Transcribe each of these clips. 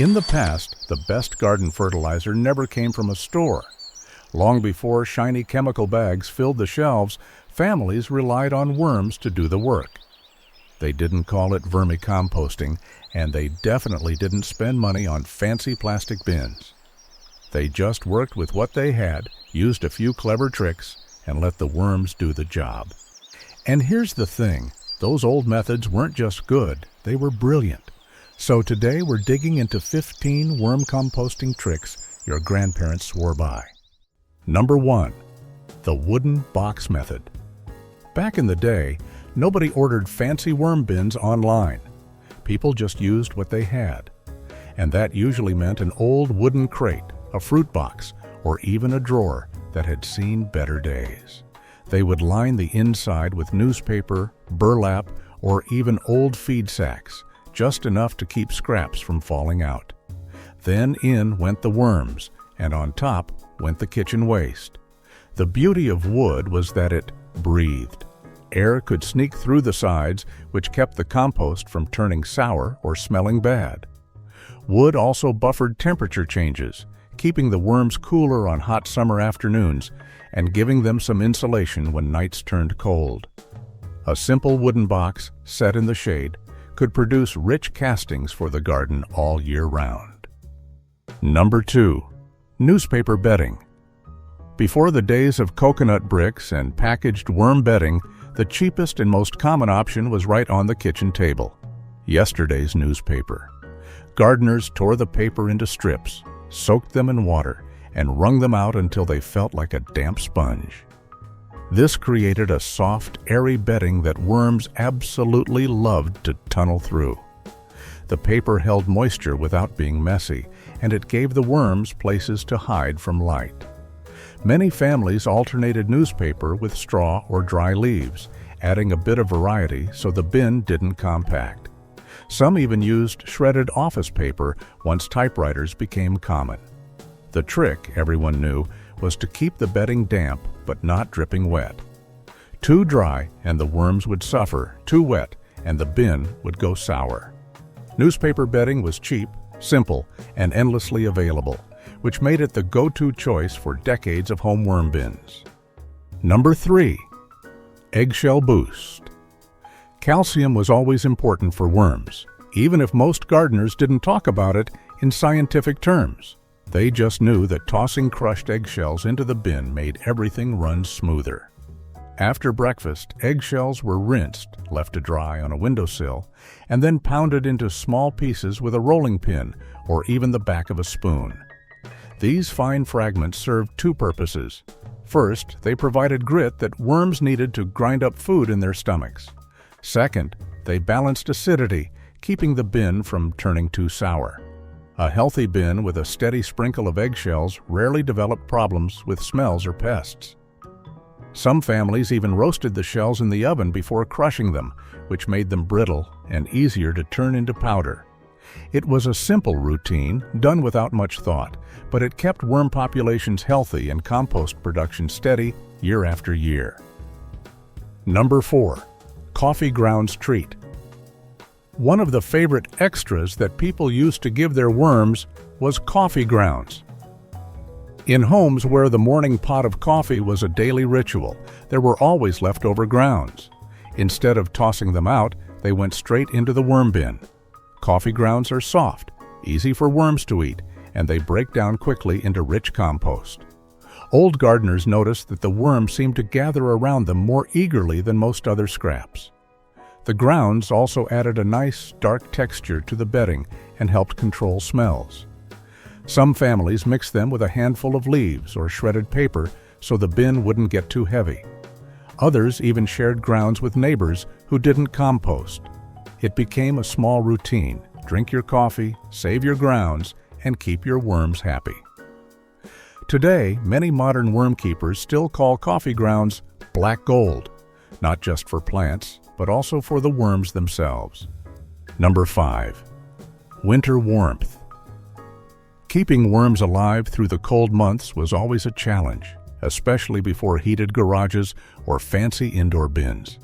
In the past, the best garden fertilizer never came from a store. Long before shiny chemical bags filled the shelves, families relied on worms to do the work. They didn't call it vermicomposting, and they definitely didn't spend money on fancy plastic bins. They just worked with what they had, used a few clever tricks, and let the worms do the job. And here's the thing, those old methods weren't just good, they were brilliant. So today we're digging into 15 worm composting tricks your grandparents swore by. Number 1. The wooden box method. Back in the day, nobody ordered fancy worm bins online. People just used what they had. And that usually meant an old wooden crate, a fruit box, or even a drawer that had seen better days. They would line the inside with newspaper, burlap, or even old feed sacks, just enough to keep scraps from falling out. Then in went the worms, and on top went the kitchen waste. The beauty of wood was that it breathed. Air could sneak through the sides, which kept the compost from turning sour or smelling bad. Wood also buffered temperature changes, keeping the worms cooler on hot summer afternoons and giving them some insulation when nights turned cold. A simple wooden box, set in the shade, could produce rich castings for the garden all year round. Number 2. Newspaper bedding. Before the days of coconut bricks and packaged worm bedding, the cheapest and most common option was right on the kitchen table: yesterday's newspaper. Gardeners tore the paper into strips, soaked them in water, and wrung them out until they felt like a damp sponge. This created a soft, airy bedding that worms absolutely loved to tunnel through. The paper held moisture without being messy, and it gave the worms places to hide from light. Many families alternated newspaper with straw or dry leaves, adding a bit of variety so the bin didn't compact. Some even used shredded office paper once typewriters became common. The trick, everyone knew, was to keep the bedding damp but not dripping wet. Too dry and the worms would suffer, too wet and the bin would go sour. Newspaper bedding was cheap, simple, and endlessly available, which made it the go-to choice for decades of home worm bins. Number 3. Eggshell Boost. Calcium was always important for worms, even if most gardeners didn't talk about it in scientific terms. They just knew that tossing crushed eggshells into the bin made everything run smoother. After breakfast, eggshells were rinsed, left to dry on a windowsill, and then pounded into small pieces with a rolling pin or even the back of a spoon. These fine fragments served two purposes. First, they provided grit that worms needed to grind up food in their stomachs. Second, they balanced acidity, keeping the bin from turning too sour. A healthy bin with a steady sprinkle of eggshells rarely developed problems with smells or pests. Some families even roasted the shells in the oven before crushing them, which made them brittle and easier to turn into powder. It was a simple routine, done without much thought, but it kept worm populations healthy and compost production steady year after year. Number 4. Coffee grounds treat. One of the favorite extras that people used to give their worms was coffee grounds. In homes where the morning pot of coffee was a daily ritual, there were always leftover grounds. Instead of tossing them out, they went straight into the worm bin. Coffee grounds are soft, easy for worms to eat, and they break down quickly into rich compost. Old gardeners noticed that the worms seemed to gather around them more eagerly than most other scraps. The grounds also added a nice, dark texture to the bedding and helped control smells. Some families mixed them with a handful of leaves or shredded paper so the bin wouldn't get too heavy. Others even shared grounds with neighbors who didn't compost. It became a small routine: drink your coffee, save your grounds, and keep your worms happy. Today, many modern worm keepers still call coffee grounds black gold, not just for plants, but also for the worms themselves. Number 5. Winter warmth. Keeping worms alive through the cold months was always a challenge, especially before heated garages or fancy indoor bins.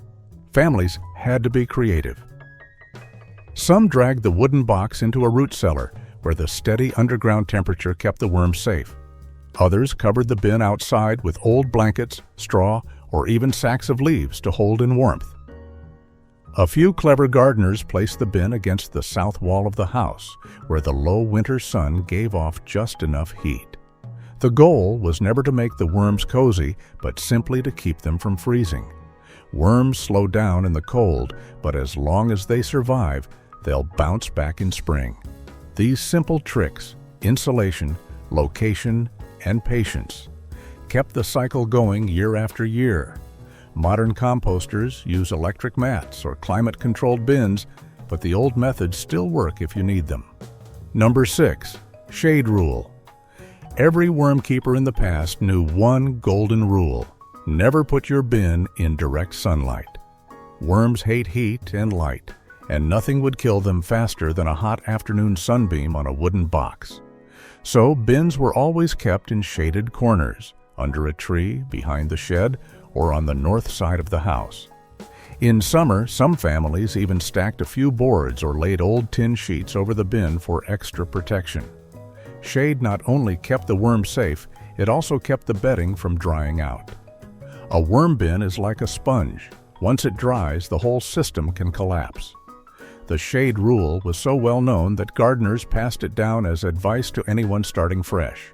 Families had to be creative. Some dragged the wooden box into a root cellar, where the steady underground temperature kept the worms safe. Others covered the bin outside with old blankets, straw, or even sacks of leaves to hold in warmth. A few clever gardeners placed the bin against the south wall of the house, where the low winter sun gave off just enough heat. The goal was never to make the worms cozy, but simply to keep them from freezing. Worms slow down in the cold, but as long as they survive, they'll bounce back in spring. These simple tricks, insulation, location, and patience, kept the cycle going year after year. Modern composters use electric mats or climate-controlled bins, but the old methods still work if you need them. Number 6. Shade Rule. Every worm keeper in the past knew one golden rule: never put your bin in direct sunlight. Worms hate heat and light, and nothing would kill them faster than a hot afternoon sunbeam on a wooden box. So bins were always kept in shaded corners, under a tree, behind the shed, or on the north side of the house. In summer, some families even stacked a few boards or laid old tin sheets over the bin for extra protection. Shade not only kept the worms safe, it also kept the bedding from drying out. A worm bin is like a sponge. Once it dries, the whole system can collapse. The shade rule was so well known that gardeners passed it down as advice to anyone starting fresh.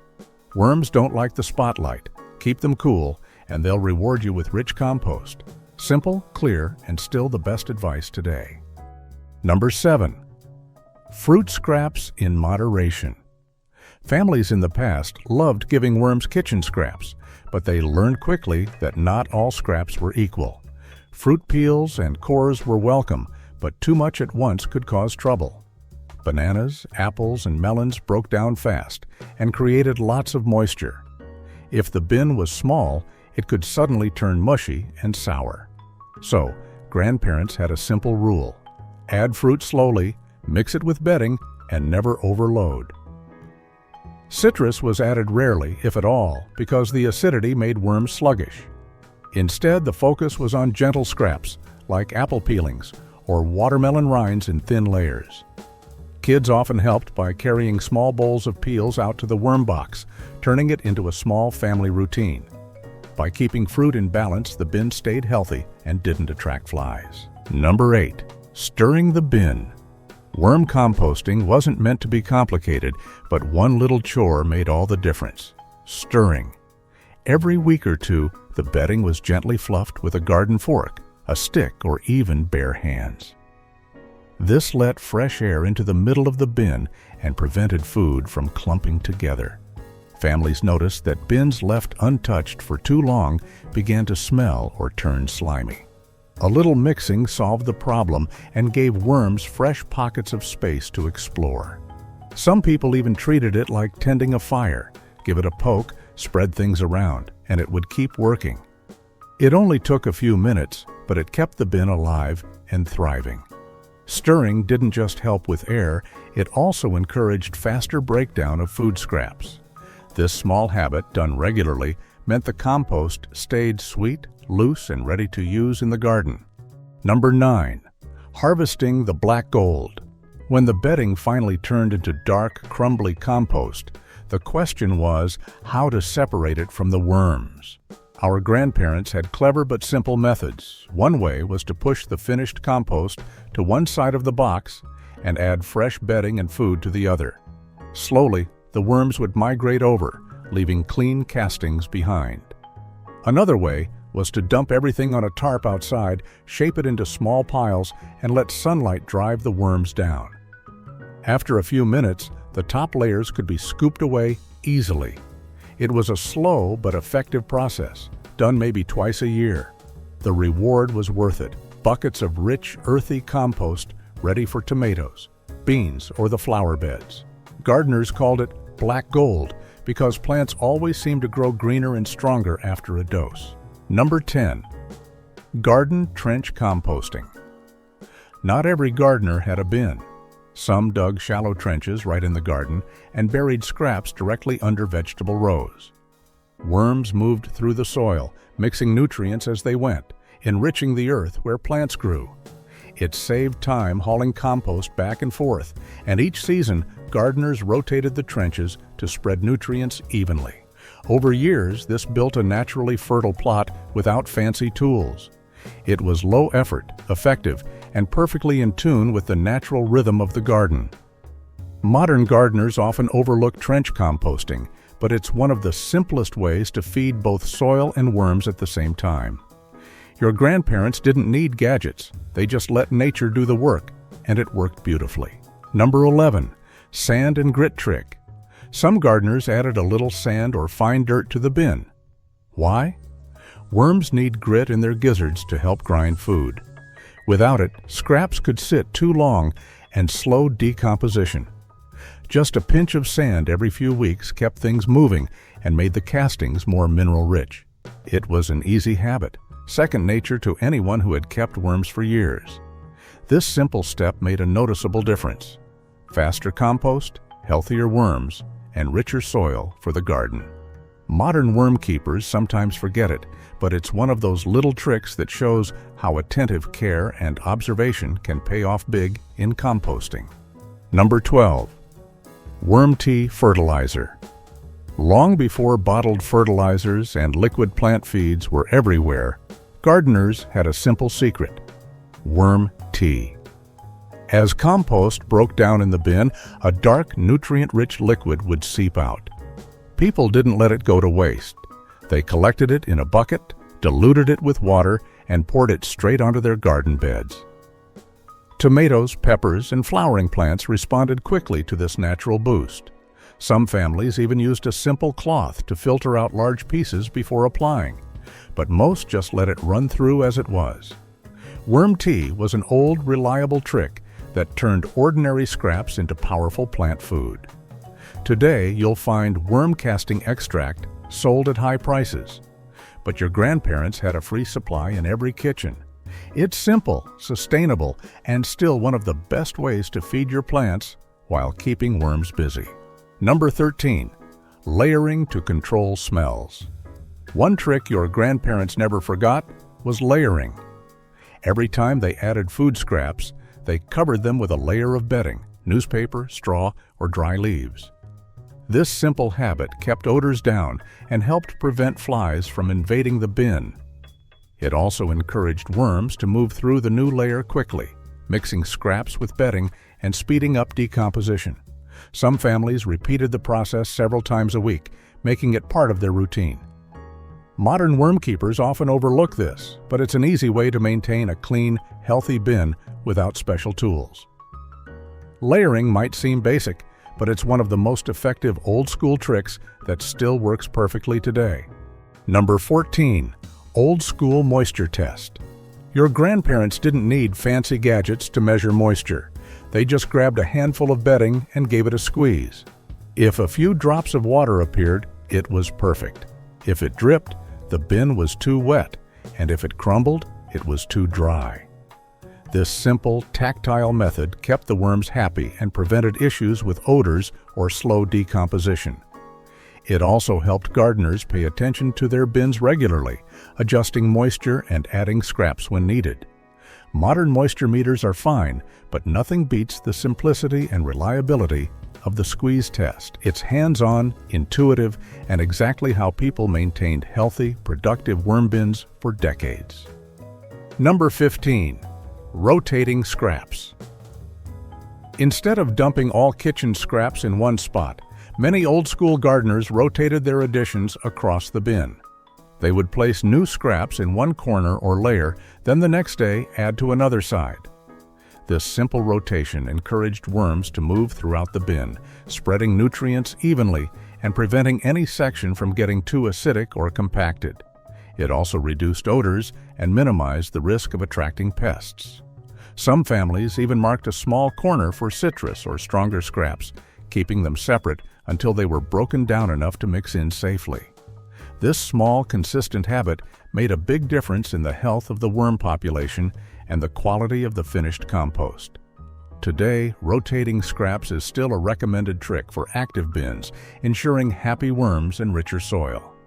Worms don't like the spotlight. Keep them cool, and they'll reward you with rich compost. Simple, clear, and still the best advice today. Number 7. Fruit scraps in moderation. Families in the past loved giving worms kitchen scraps, but they learned quickly that not all scraps were equal. Fruit peels and cores were welcome, but too much at once could cause trouble. Bananas, apples, and melons broke down fast and created lots of moisture. If the bin was small, it could suddenly turn mushy and sour. So, grandparents had a simple rule: add fruit slowly, mix it with bedding, and never overload. Citrus was added rarely, if at all, because the acidity made worms sluggish. Instead, the focus was on gentle scraps, like apple peelings or watermelon rinds in thin layers. Kids often helped by carrying small bowls of peels out to the worm box, turning it into a small family routine. By keeping fruit in balance, the bin stayed healthy and didn't attract flies. Number 8. Stirring the bin. Worm composting wasn't meant to be complicated, but one little chore made all the difference: stirring. Every week or two, the bedding was gently fluffed with a garden fork, a stick, or even bare hands. This let fresh air into the middle of the bin and prevented food from clumping together. Families noticed that bins left untouched for too long began to smell or turn slimy. A little mixing solved the problem and gave worms fresh pockets of space to explore. Some people even treated it like tending a fire: give it a poke, spread things around, and it would keep working. It only took a few minutes, but it kept the bin alive and thriving. Stirring didn't just help with air, it also encouraged faster breakdown of food scraps. This small habit, done regularly, meant the compost stayed sweet, loose, and ready to use in the garden. Number 9. Harvesting the black gold. When the bedding finally turned into dark, crumbly compost, the question was how to separate it from the worms. Our grandparents had clever but simple methods. One way was to push the finished compost to one side of the box and add fresh bedding and food to the other. Slowly, the worms would migrate over, leaving clean castings behind. Another way was to dump everything on a tarp outside, shape it into small piles, and let sunlight drive the worms down. After a few minutes, the top layers could be scooped away easily. It was a slow but effective process, done maybe twice a year. The reward was worth it: buckets of rich, earthy compost ready for tomatoes, beans, or the flower beds. Gardeners called it black gold because plants always seem to grow greener and stronger after a dose. Number 10. Garden trench composting. Not every gardener had a bin. Some dug shallow trenches right in the garden and buried scraps directly under vegetable rows. Worms moved through the soil, mixing nutrients as they went, enriching the earth where plants grew. It saved time hauling compost back and forth, and each season, gardeners rotated the trenches to spread nutrients evenly. Over years, this built a naturally fertile plot without fancy tools. It was low effort, effective, and perfectly in tune with the natural rhythm of the garden. Modern gardeners often overlook trench composting, but it's one of the simplest ways to feed both soil and worms at the same time. Your grandparents didn't need gadgets. They just let nature do the work, and it worked beautifully. Number 11. Sand and grit trick. Some gardeners added a little sand or fine dirt to the bin. Why? Worms need grit in their gizzards to help grind food. Without it, scraps could sit too long and slow decomposition. Just a pinch of sand every few weeks kept things moving and made the castings more mineral-rich. It was an easy habit, second nature to anyone who had kept worms for years. This simple step made a noticeable difference. Faster compost, healthier worms, and richer soil for the garden. Modern worm keepers sometimes forget it, but it's one of those little tricks that shows how attentive care and observation can pay off big in composting. Number 12. Worm Tea Fertilizer. Long before bottled fertilizers and liquid plant feeds were everywhere, gardeners had a simple secret: worm tea. As compost broke down in the bin, a dark, nutrient-rich liquid would seep out. People didn't let it go to waste. They collected it in a bucket, diluted it with water, and poured it straight onto their garden beds. Tomatoes, peppers, and flowering plants responded quickly to this natural boost. Some families even used a simple cloth to filter out large pieces before applying, but most just let it run through as it was. Worm tea was an old, reliable trick that turned ordinary scraps into powerful plant food. Today, you'll find worm casting extract sold at high prices, but your grandparents had a free supply in every kitchen. It's simple, sustainable, and still one of the best ways to feed your plants while keeping worms busy. Number 13. Layering to control smells. One trick your grandparents never forgot was layering. Every time they added food scraps, they covered them with a layer of bedding, newspaper, straw, or dry leaves. This simple habit kept odors down and helped prevent flies from invading the bin. It also encouraged worms to move through the new layer quickly, mixing scraps with bedding and speeding up decomposition. Some families repeated the process several times a week, making it part of their routine. Modern worm keepers often overlook this, but it's an easy way to maintain a clean, healthy bin without special tools. Layering might seem basic, but it's one of the most effective old-school tricks that still works perfectly today. Number 14. Old-school moisture test. Your grandparents didn't need fancy gadgets to measure moisture. They just grabbed a handful of bedding and gave it a squeeze. If a few drops of water appeared, it was perfect. If it dripped, the bin was too wet, and if it crumbled, it was too dry. This simple, tactile method kept the worms happy and prevented issues with odors or slow decomposition. It also helped gardeners pay attention to their bins regularly, adjusting moisture and adding scraps when needed. Modern moisture meters are fine, but nothing beats the simplicity and reliability of the squeeze test. It's hands-on, intuitive, and exactly how people maintained healthy, productive worm bins for decades. Number 15. Rotating scraps. Instead of dumping all kitchen scraps in one spot, many old-school gardeners rotated their additions across the bin. They would place new scraps in one corner or layer, then the next day add to another side. This simple rotation encouraged worms to move throughout the bin, spreading nutrients evenly and preventing any section from getting too acidic or compacted. It also reduced odors and minimized the risk of attracting pests. Some families even marked a small corner for citrus or stronger scraps, keeping them separate until they were broken down enough to mix in safely. This small, consistent habit made a big difference in the health of the worm population and the quality of the finished compost. Today, rotating scraps is still a recommended trick for active bins, ensuring happy worms and richer soil.